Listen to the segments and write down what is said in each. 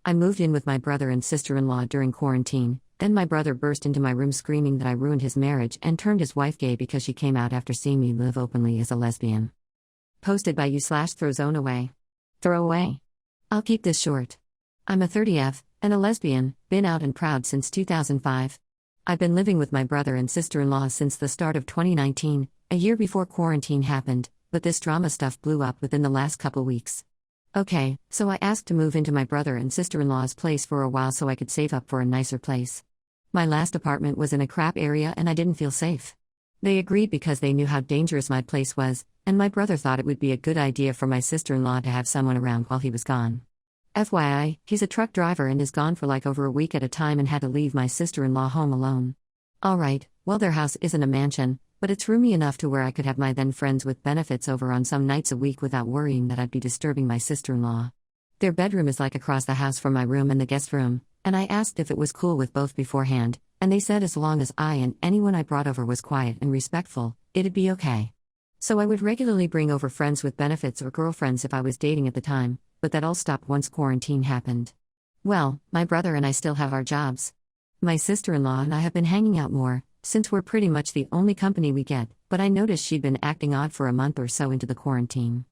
I moved in with my brother and sister-in-law during quarantine, then my brother burst into my room screaming that I ruined his marriage and turned his wife gay because she came out after seeing me live openly as a lesbian. Posted by you/ThrozoneAway. Throwaway. I'll keep this short. I'm a 30F, and a lesbian, been out and proud since 2005. I've been living with my brother and sister-in-law since the start of 2019, a year before quarantine happened, but this drama stuff blew up within the last couple weeks. Okay, so I asked to move into my brother and sister-in-law's place for a while so I could save up for a nicer place. My last apartment was in a crap area and I didn't feel safe. They agreed because they knew how dangerous my place was, and my brother thought it would be a good idea for my sister-in-law to have someone around while he was gone. FYI, he's a truck driver and is gone for like over a week at a time and had to leave my sister-in-law home alone. Alright, well their house isn't a mansion, but it's roomy enough to where I could have my then friends with benefits over on some nights a week without worrying that I'd be disturbing my sister-in-law. Their bedroom is like across the house from my room and the guest room, and I asked if it was cool with both beforehand, and they said as long as I and anyone I brought over was quiet and respectful, it'd be okay. So I would regularly bring over friends with benefits or girlfriends if I was dating at the time, but that all stopped once quarantine happened. Well, my brother and I still have our jobs. My sister-in-law and I have been hanging out more, since we're pretty much the only company we get, but I noticed she'd been acting odd for a month or so into the quarantine.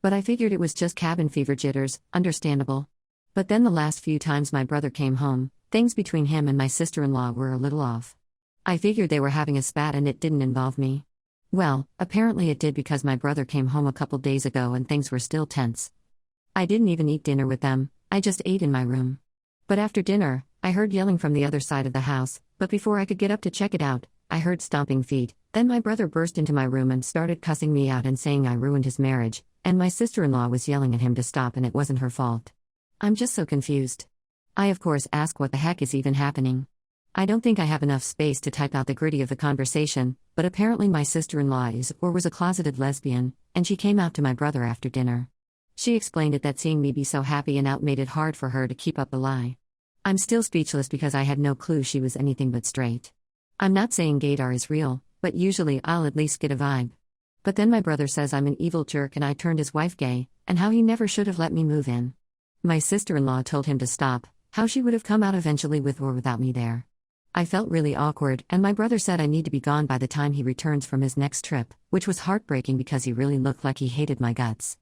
But I figured it was just cabin fever jitters, understandable. But then the last few times my brother came home, things between him and my sister-in-law were a little off. I figured they were having a spat and it didn't involve me. Well, apparently it did because my brother came home a couple days ago and things were still tense. I didn't even eat dinner with them, I just ate in my room. But after dinner, I heard yelling from the other side of the house, but before I could get up to check it out, I heard stomping feet. Then my brother burst into my room and started cussing me out and saying I ruined his marriage, and my sister-in-law was yelling at him to stop and it wasn't her fault. I'm just so confused. I of course ask what the heck is even happening. I don't think I have enough space to type out the gritty of the conversation, but apparently my sister-in-law is or was a closeted lesbian, and she came out to my brother after dinner. She explained it that seeing me be so happy and out made it hard for her to keep up the lie. I'm still speechless because I had no clue she was anything but straight. I'm not saying gaydar is real, but usually I'll at least get a vibe. But then my brother says I'm an evil jerk and I turned his wife gay, and how he never should have let me move in. My sister-in-law told him to stop, how she would have come out eventually with or without me there. I felt really awkward, and my brother said I need to be gone by the time he returns from his next trip, which was heartbreaking because he really looked like he hated my guts.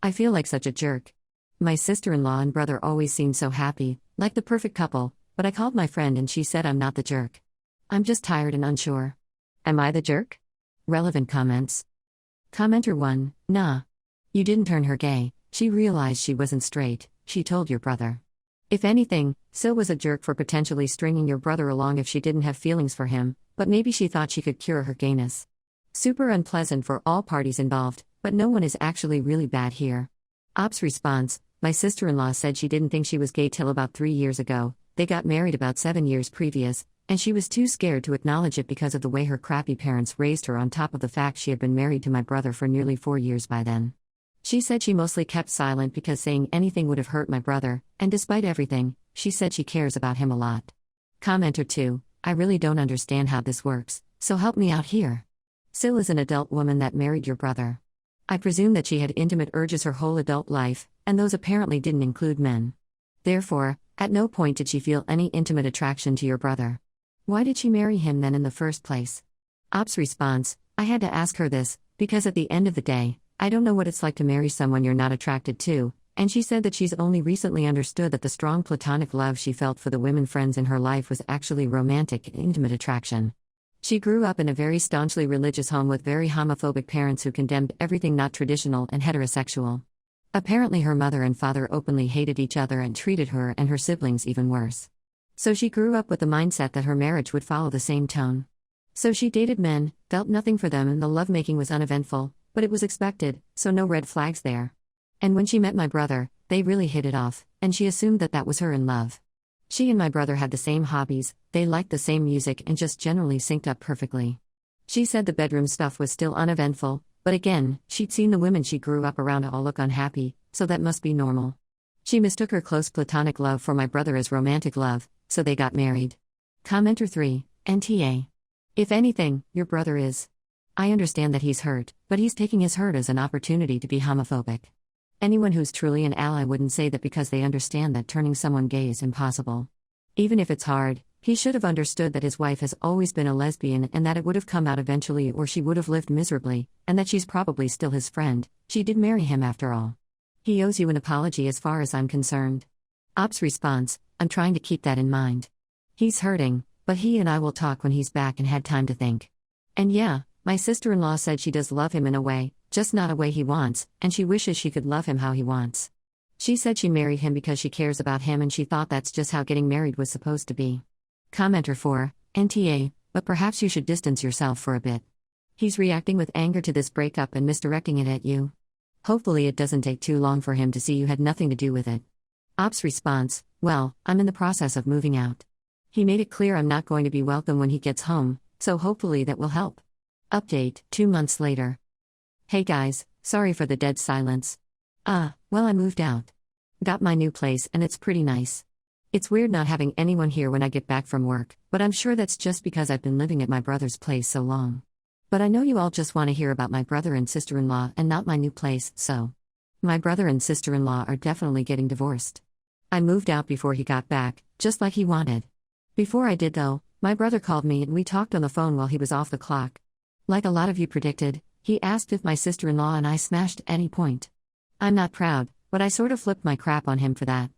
I feel like such a jerk. My sister-in-law and brother always seemed so happy, like the perfect couple, but I called my friend and she said I'm not the jerk. I'm just tired and unsure. Am I the jerk? Relevant comments. Commenter 1, nah. You didn't turn her gay, she realized she wasn't straight, she told your brother. If anything, Sil was a jerk for potentially stringing your brother along if she didn't have feelings for him, but maybe she thought she could cure her gayness. Super unpleasant for all parties involved, but no one is actually really bad here. Ops response, my sister-in-law said she didn't think she was gay till about 3 years ago, they got married about 7 years previous, and she was too scared to acknowledge it because of the way her crappy parents raised her on top of the fact she had been married to my brother for nearly 4 years by then. She said she mostly kept silent because saying anything would have hurt my brother, and despite everything, she said she cares about him a lot. Commenter 2, I really don't understand how this works, so help me out here. Sil is an adult woman that married your brother. I presume that she had intimate urges her whole adult life, and those apparently didn't include men. Therefore, at no point did she feel any intimate attraction to your brother. Why did she marry him then in the first place? Ops response, I had to ask her this, because at the end of the day, I don't know what it's like to marry someone you're not attracted to, and she said that she's only recently understood that the strong platonic love she felt for the women friends in her life was actually romantic and intimate attraction. She grew up in a very staunchly religious home with very homophobic parents who condemned everything not traditional and heterosexual. Apparently her mother and father openly hated each other and treated her and her siblings even worse. So she grew up with the mindset that her marriage would follow the same tone. So she dated men, felt nothing for them, and the lovemaking was uneventful, but it was expected, so no red flags there. And when she met my brother, they really hit it off, and she assumed that that was her in love. She and my brother had the same hobbies, they liked the same music and just generally synced up perfectly. She said the bedroom stuff was still uneventful, but again, she'd seen the women she grew up around all look unhappy, so that must be normal. She mistook her close platonic love for my brother as romantic love, so they got married. Commenter 3, NTA. If anything, your brother is. I understand that he's hurt, but he's taking his hurt as an opportunity to be homophobic. Anyone who's truly an ally wouldn't say that because they understand that turning someone gay is impossible. Even if it's hard, he should have understood that his wife has always been a lesbian and that it would have come out eventually or she would have lived miserably, and that she's probably still his friend. She did marry him after all. He owes you an apology as far as I'm concerned. Op's response: I'm trying to keep that in mind. He's hurting, but he and I will talk when he's back and had time to think. And yeah, my sister-in-law said she does love him in a way, just not a way he wants, and she wishes she could love him how he wants. She said she married him because she cares about him and she thought that's just how getting married was supposed to be. Commenter 4, NTA, but perhaps you should distance yourself for a bit. He's reacting with anger to this breakup and misdirecting it at you. Hopefully it doesn't take too long for him to see you had nothing to do with it. Op's response: well, I'm in the process of moving out. He made it clear I'm not going to be welcome when he gets home, so hopefully that will help. Update, 2 months later. Hey guys, sorry for the dead silence. Well, I moved out. Got my new place and it's pretty nice. It's weird not having anyone here when I get back from work, but I'm sure that's just because I've been living at my brother's place so long. But I know you all just want to hear about my brother and sister-in-law and not my new place, so. My brother and sister-in-law are definitely getting divorced. I moved out before he got back, just like he wanted. Before I did though, my brother called me and we talked on the phone while he was off the clock. Like a lot of you predicted, he asked if my sister-in-law and I smashed at any point. I'm not proud, but I sort of flipped my crap on him for that.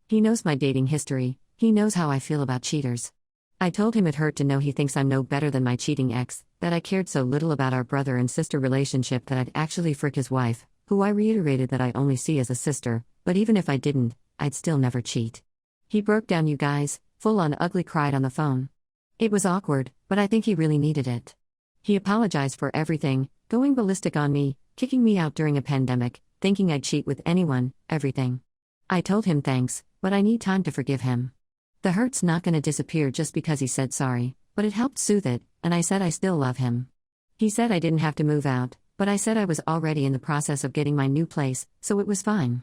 He knows my dating history, he knows how I feel about cheaters. I told him it hurt to know he thinks I'm no better than my cheating ex, that I cared so little about our brother and sister relationship that I'd actually frick his wife, who I reiterated that I only see as a sister, but even if I didn't, I'd still never cheat. He broke down, you guys, full on ugly cried on the phone. It was awkward, but I think he really needed it. He apologized for everything, going ballistic on me, kicking me out during a pandemic, thinking I'd cheat with anyone, everything. I told him thanks, but I need time to forgive him. The hurt's not gonna disappear just because he said sorry, but it helped soothe it, and I said I still love him. He said I didn't have to move out, but I said I was already in the process of getting my new place, so it was fine.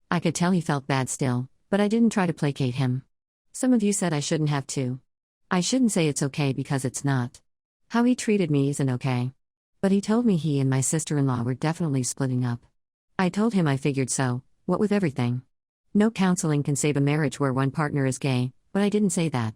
I could tell he felt bad still, but I didn't try to placate him. Some of you said I shouldn't have to. I shouldn't say it's okay because it's not. How he treated me isn't okay. But he told me he and my sister-in-law were definitely splitting up. I told him I figured so, what with everything. No counseling can save a marriage where one partner is gay, but I didn't say that.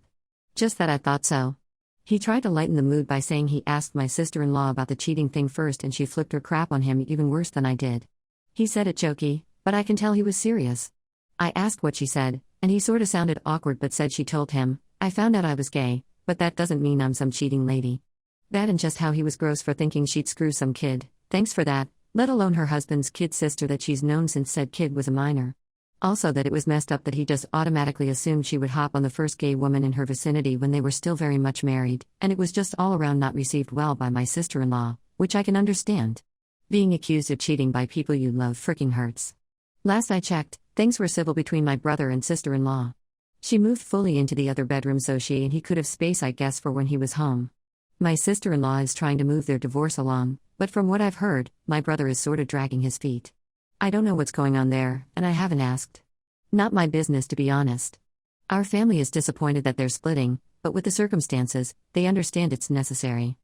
Just that I thought so. He tried to lighten the mood by saying he asked my sister-in-law about the cheating thing first and she flipped her crap on him even worse than I did. He said it jokey, but I can tell he was serious. I asked what she said, and he sorta sounded awkward but said she told him, I found out I was gay, but that doesn't mean I'm some cheating lady. That and just how he was gross for thinking she'd screw some kid, thanks for that, let alone her husband's kid sister that she's known since said kid was a minor. Also that it was messed up that he just automatically assumed she would hop on the first gay woman in her vicinity when they were still very much married, and it was just all around not received well by my sister-in-law, which I can understand. Being accused of cheating by people you love fricking hurts. Last I checked, things were civil between my brother and sister-in-law. She moved fully into the other bedroom so she and he could have space I guess for when he was home. My sister-in-law is trying to move their divorce along, but from what I've heard, my brother is sorta dragging his feet. I don't know what's going on there, and I haven't asked. Not my business to be honest. Our family is disappointed that they're splitting, but with the circumstances, they understand it's necessary.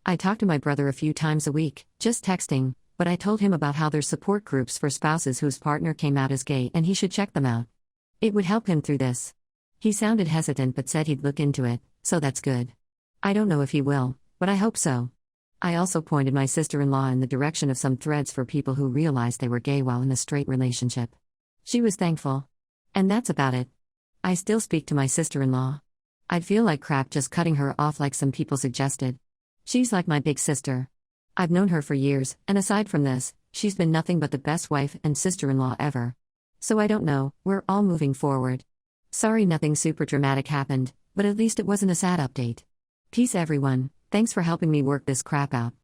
I talk to my brother a few times a week, just texting, but I told him about how there's support groups for spouses whose partner came out as gay and he should check them out. It would help him through this. He sounded hesitant but said he'd look into it, so that's good. I don't know if he will, but I hope so. I also pointed my sister-in-law in the direction of some threads for people who realized they were gay while in a straight relationship. She was thankful. And that's about it. I still speak to my sister-in-law. I'd feel like crap just cutting her off like some people suggested. She's like my big sister. I've known her for years, and aside from this, she's been nothing but the best wife and sister-in-law ever. So I don't know, we're all moving forward. Sorry nothing super dramatic happened, but at least it wasn't a sad update. Peace everyone, thanks for helping me work this crap out.